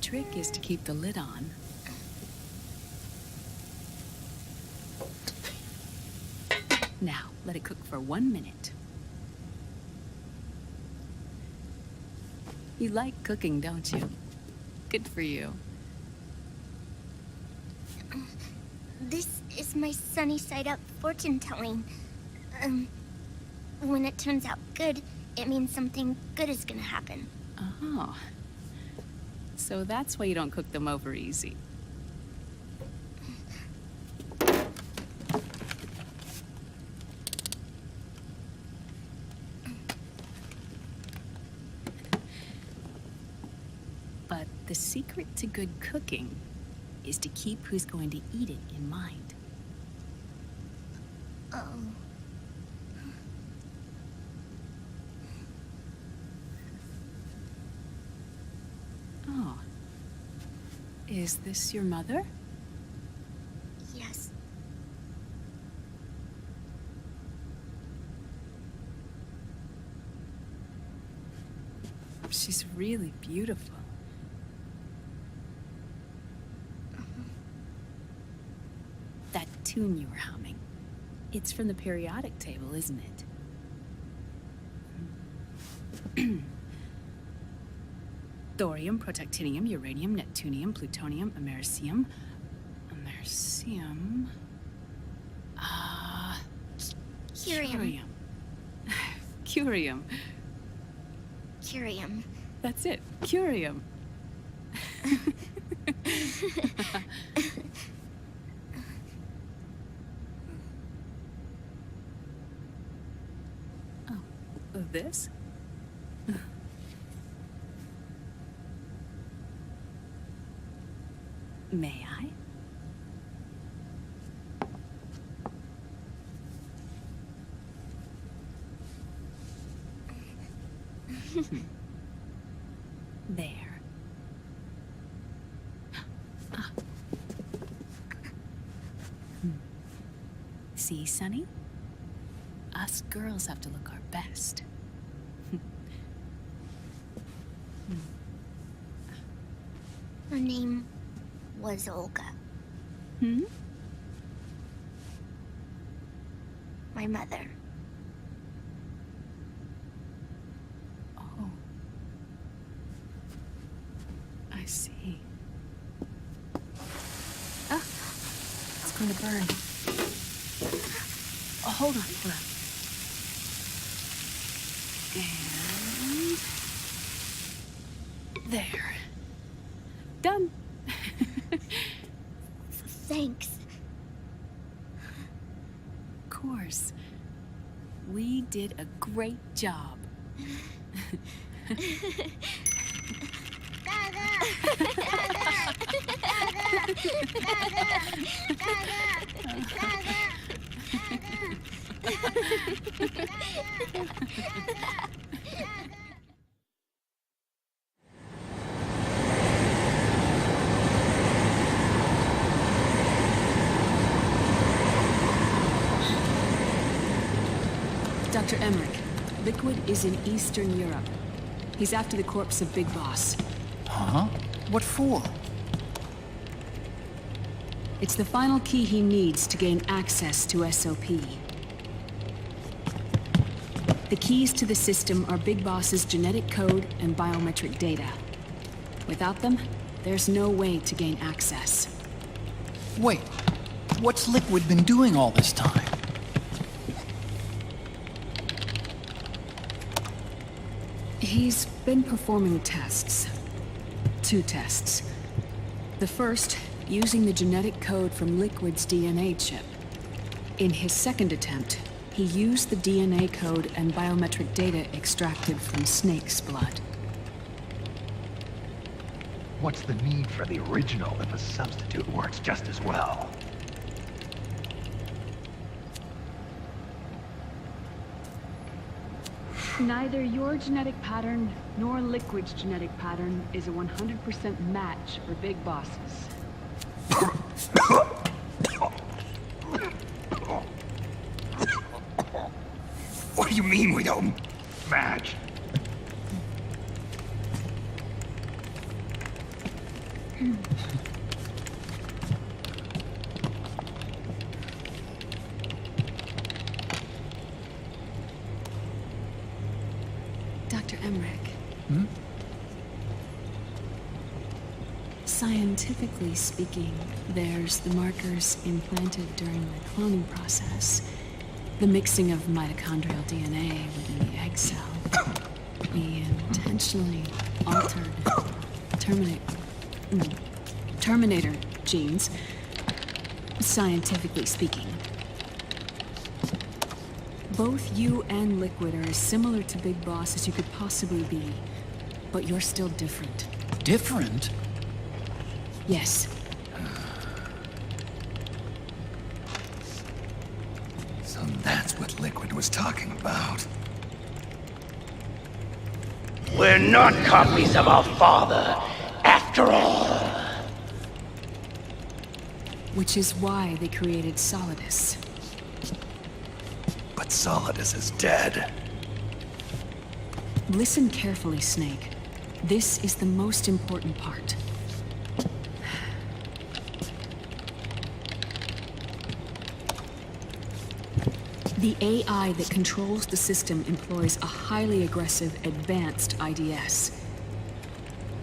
trick is to keep the lid on. Now, let it cook for 1 minute. You like cooking, don't you? Good for you. This is my sunny side up fortune telling. When it turns out good, it means something good is gonna happen. Oh. So that's why you don't cook them over easy. But the secret to good cooking is to keep who's going to eat it in mind. Oh. Oh. Is this your mother? Yes. She's really beautiful. That tune you were humming, it's from the periodic table, isn't it? Thorium, protactinium, uranium, neptunium, plutonium, americium. Curium. Curium. Curium. That's it, curium. Oh, this? May I? There. Ah. See, Sonny? Us girls have to look our best. Her name was Olga. Hmm? My mother. Oh. I see. Ah! It's going to burn. Oh, hold on. And... there. Done. Thanks. Of course. We did a great job. Dr. Emmerich, Liquid is in Eastern Europe. He's after the corpse of Big Boss. Huh? What for? It's the final key he needs to gain access to SOP. The keys to the system are Big Boss's genetic code and biometric data. Without them, there's no way to gain access. Wait, what's Liquid been doing all this time? He's been performing tests. 2 tests. The first, using the genetic code from Liquid's DNA chip. In his second attempt, he used the DNA code and biometric data extracted from Snake's blood. What's the need for the original if a substitute works just as well? Neither your genetic pattern nor Liquid's genetic pattern is a 100% match for Big Bosses. What do you mean we don't match? Dr. Emmerich. Hmm? Scientifically speaking, there's the markers implanted during the cloning process, the mixing of mitochondrial DNA within the egg cell, the intentionally altered terminator genes, scientifically speaking. Both you and Liquid are as similar to Big Boss as you could possibly be, but you're still different. Different? Yes. So that's what Liquid was talking about. We're not copies of our father, after all. Which is why they created Solidus. But Solidus is dead. Listen carefully, Snake. This is the most important part. The AI that controls the system employs a highly aggressive, advanced IDS.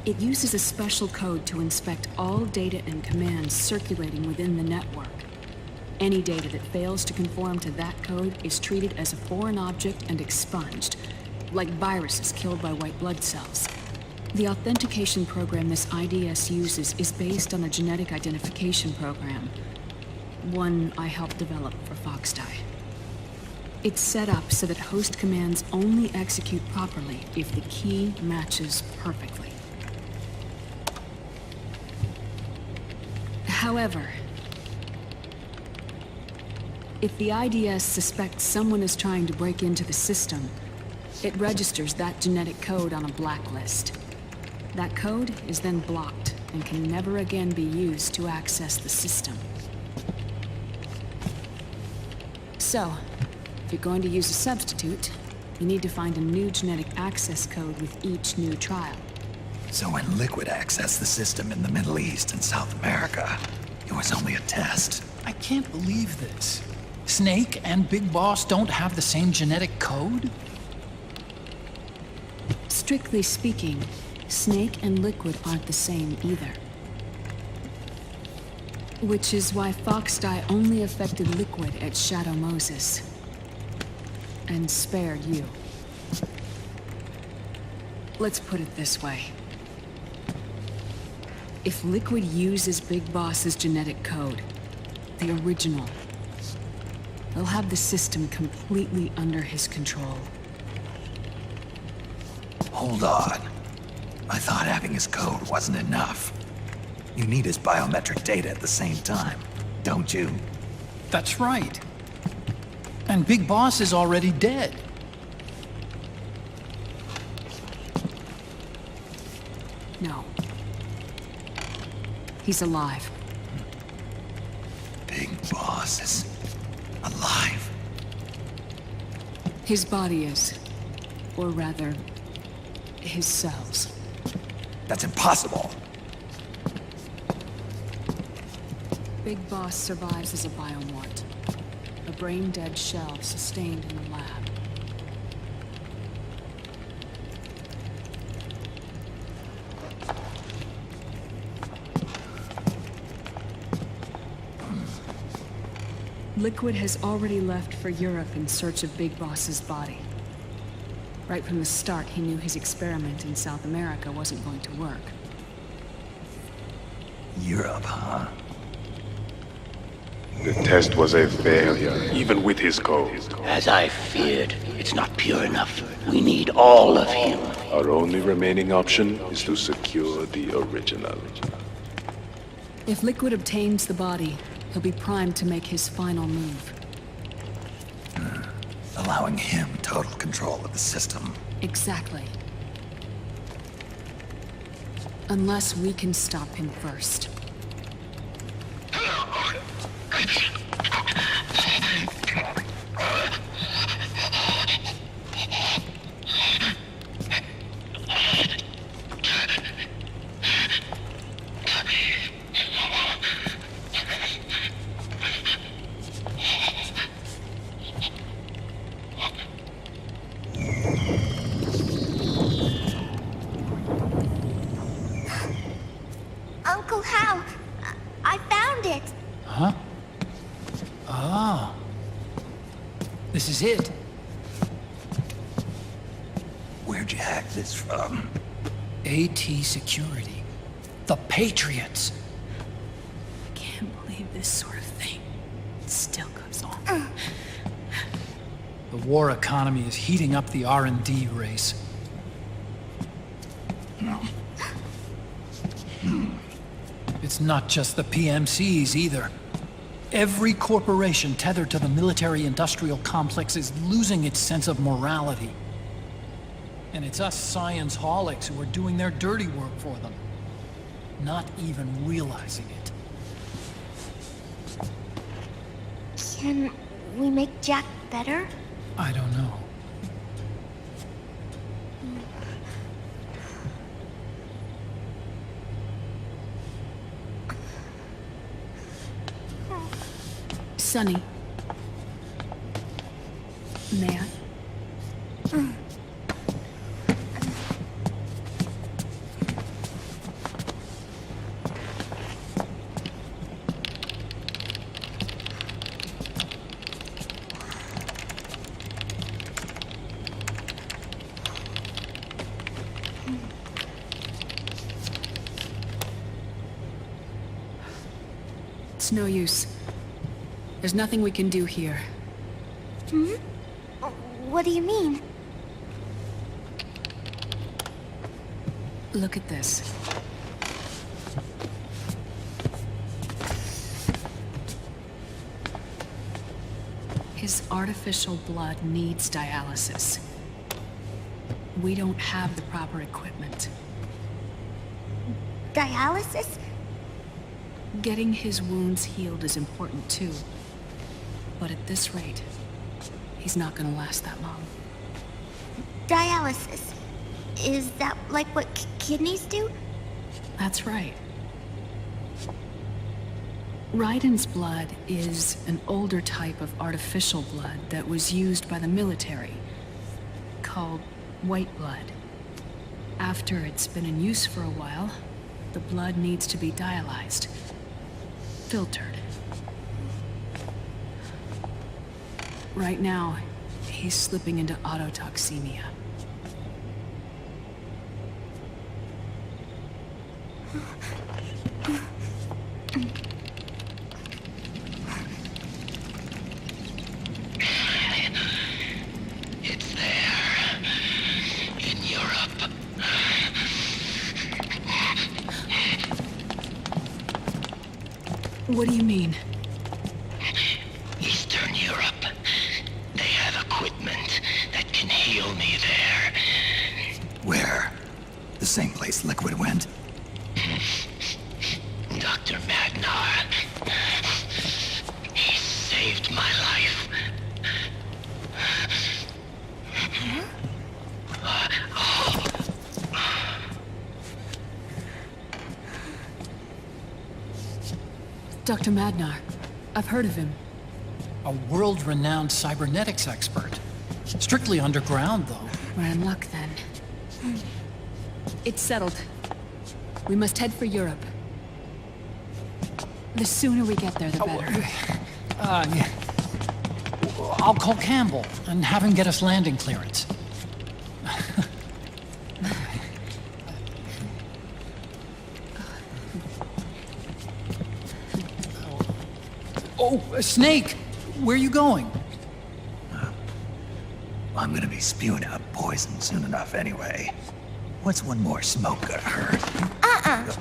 It uses a special code to inspect all data and commands circulating within the network. Any data that fails to conform to that code is treated as a foreign object and expunged, like viruses killed by white blood cells. The authentication program this IDS uses is based on a genetic identification program, one I helped develop for Foxdie. It's set up so that host commands only execute properly if the key matches perfectly. However, if the IDS suspects someone is trying to break into the system, it registers that genetic code on a blacklist. That code is then blocked and can never again be used to access the system. So, if you're going to use a substitute, you need to find a new genetic access code with each new trial. So when Liquid accessed the system in the Middle East and South America, it was only a test. I can't believe this. Snake and Big Boss don't have the same genetic code? Strictly speaking, Snake and Liquid aren't the same either. Which is why Foxdie only affected Liquid at Shadow Moses. And spared you. Let's put it this way. If Liquid uses Big Boss's genetic code, the original, they'll have the system completely under his control. Hold on. I thought having his code wasn't enough. You need his biometric data at the same time, don't you? That's right. And Big Boss is already dead. No. He's alive. Big Boss is alive. His body is. Or rather, his cells. That's impossible. Big Boss survives as a biomort. A brain-dead shell sustained in the lab. Liquid has already left for Europe in search of Big Boss's body. Right from the start, he knew his experiment in South America wasn't going to work. Europe, huh? The test was a failure, even with his code. As I feared, it's not pure enough. We need all of him. Our only remaining option is to secure the original. If Liquid obtains the body, he'll be primed to make his final move. Allowing him total control of the system. Exactly. Unless we can stop him first. Huh? Ah. This is it. Where'd you hack this from? AT Security. The Patriots. I can't believe this sort of thing still goes on. The war economy is heating up the R&D race. It's not just the PMCs either. Every corporation tethered to the military-industrial complex is losing its sense of morality. And it's us science-holics who are doing their dirty work for them, not even realizing it. Can we make Jack better? I don't know. Sonny. May I? It's no use. There's nothing we can do here. What do you mean? Look at this. His artificial blood needs dialysis. We don't have the proper equipment. Dialysis? Getting his wounds healed is important too. But at this rate, he's not gonna last that long. Dialysis. Is that like what kidneys do? That's right. Raiden's blood is an older type of artificial blood that was used by the military, called white blood. After it's been in use for a while, the blood needs to be dialyzed, filtered. Right now, he's slipping into autotoxemia. It's there. In Europe. What do you mean? Eastern Europe. They have equipment that can heal me there. Where? The same place Liquid went? Dr. Magnar. He saved my life. Dr. Madnar. I've heard of him. A world-renowned cybernetics expert. Strictly underground, though. We're in luck then. It's settled. We must head for Europe. The sooner we get there, the better. Yeah. I'll call Campbell and have him get us landing clearance. Oh, Snake! Where are you going? I'm gonna be spewing out poison soon enough anyway. What's one more smoke gonna hurt?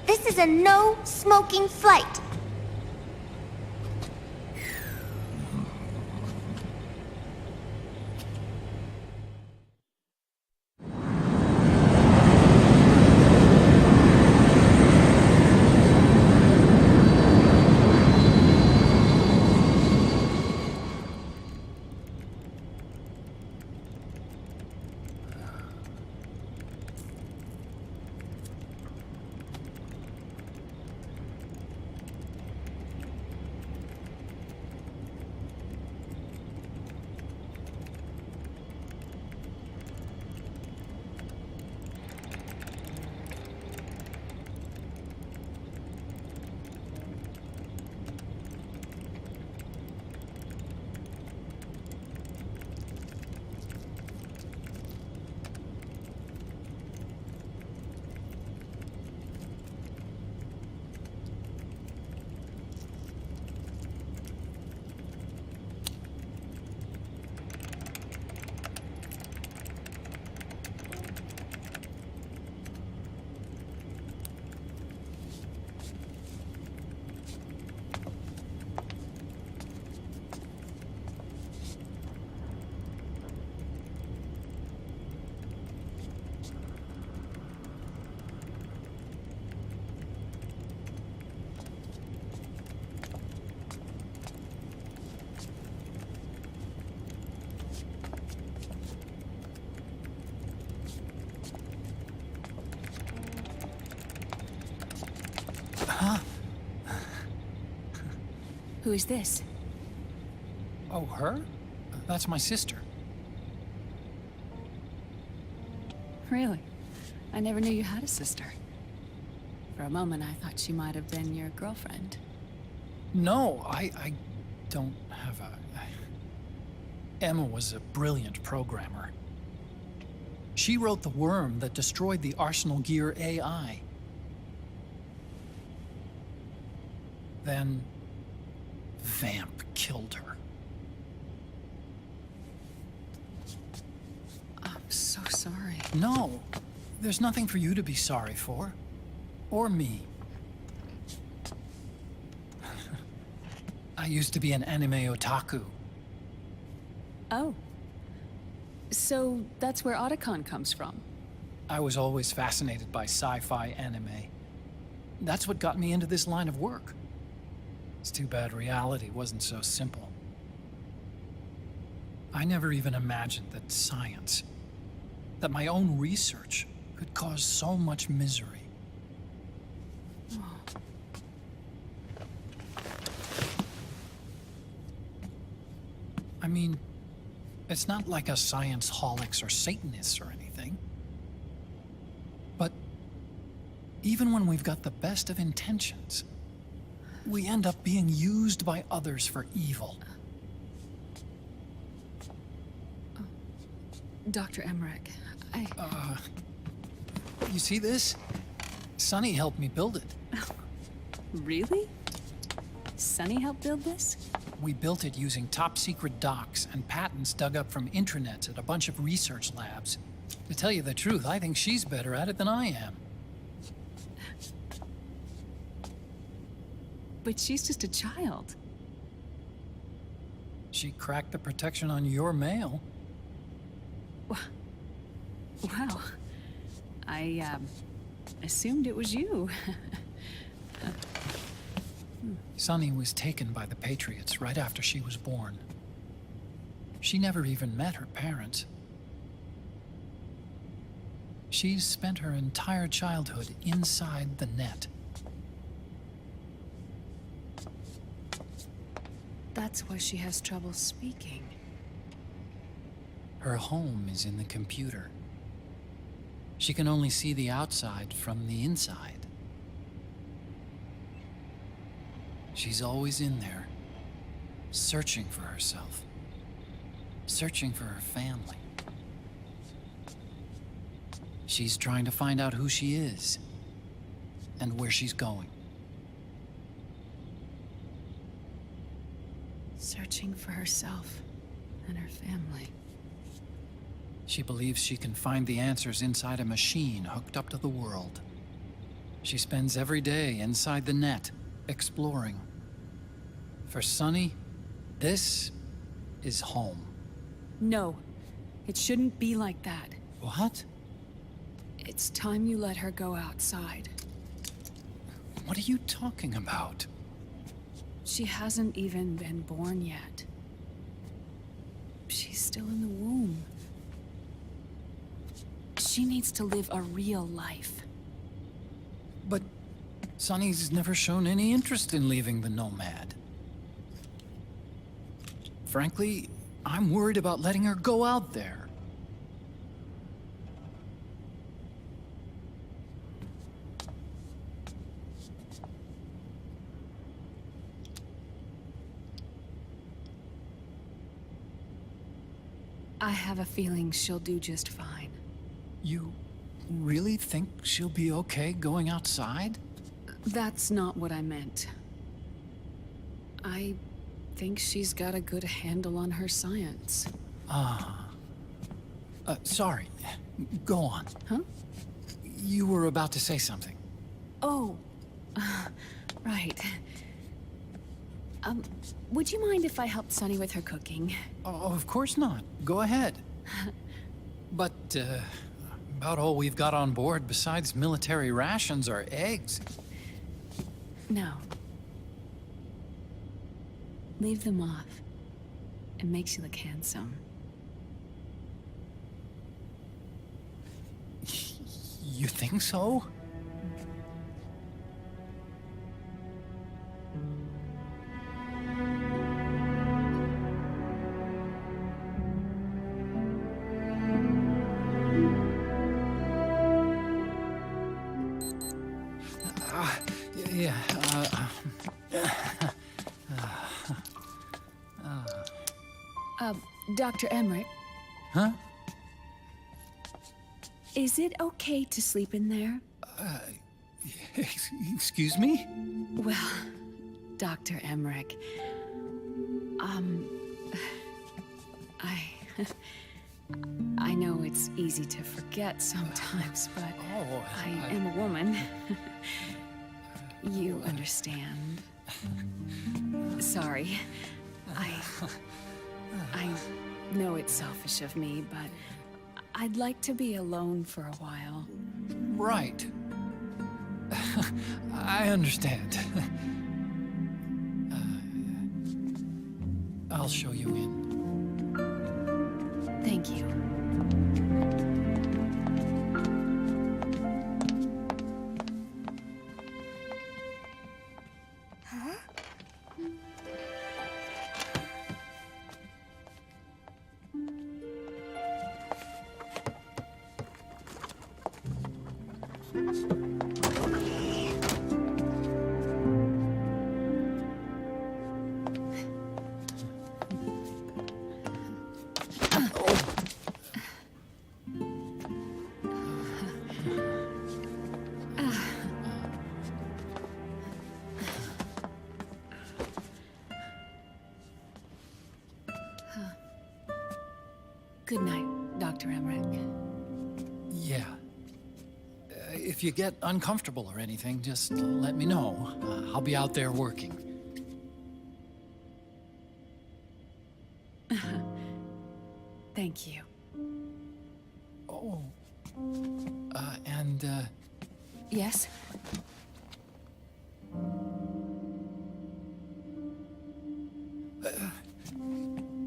This is a no smoking flight. Who is this? Oh, her? That's my sister. Really? I never knew you had a sister. For a moment, I thought she might have been your girlfriend. No, I don't have a... Emma was a brilliant programmer. She wrote the worm that destroyed the Arsenal Gear AI. Then... Vamp killed her. I'm so sorry. No, there's nothing for you to be sorry for. Or me. I used to be an anime otaku. Oh. So that's where Otacon comes from. I was always fascinated by sci-fi anime. That's what got me into this line of work. It's too bad reality wasn't so simple. I never even imagined that science, that my own research, could cause so much misery. I mean, it's not like us science holics or Satanists or anything. But even when we've got the best of intentions, we end up being used by others for evil. Dr. Emmerich, You see this? Sonny helped me build it. Really? Sonny helped build this? We built it using top-secret docs and patents dug up from intranets at a bunch of research labs. To tell you the truth, I think she's better at it than I am. But she's just a child. She cracked the protection on your mail. Wow. I, assumed it was you. Sonny was taken by the Patriots right after she was born. She never even met her parents. She's spent her entire childhood inside the net. That's why she has trouble speaking. Her home is in the computer. She can only see the outside from the inside. She's always in there, searching for herself, searching for her family. She's trying to find out who she is and where she's going. Searching for herself and her family. She believes she can find the answers inside a machine hooked up to the world. She spends every day inside the net, exploring. For Sonny, this is home. No, it shouldn't be like that. What? It's time you let her go outside. What are you talking about? She hasn't even been born yet. She's still in the womb. She needs to live a real life. But Sonny's never shown any interest in leaving the Nomad. Frankly, I'm worried about letting her go out there. I have a feeling she'll do just fine. You really think she'll be okay going outside? That's not what I meant. I think she's got a good handle on her science. Sorry. Go on. Huh? You were about to say something. Oh, right. Would you mind if I helped Sonny with her cooking? Oh, of course not. Go ahead. But, about all we've got on board besides military rations are eggs. No. Leave them off. It makes you look handsome. You think so? Dr. Emmerich, Huh? is it okay to sleep in there? Excuse me? Well, Dr. Emmerich, I know it's easy to forget sometimes, but I am a woman. You understand. Sorry. I know it's selfish of me, but I'd like to be alone for a while. Right. I understand. I'll show you in. Thank you. Good night, Dr. Emmerich. Yeah. If you get uncomfortable or anything, just let me know. I'll be out there working. Thank you. Oh. And, Yes?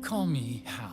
call me Hal.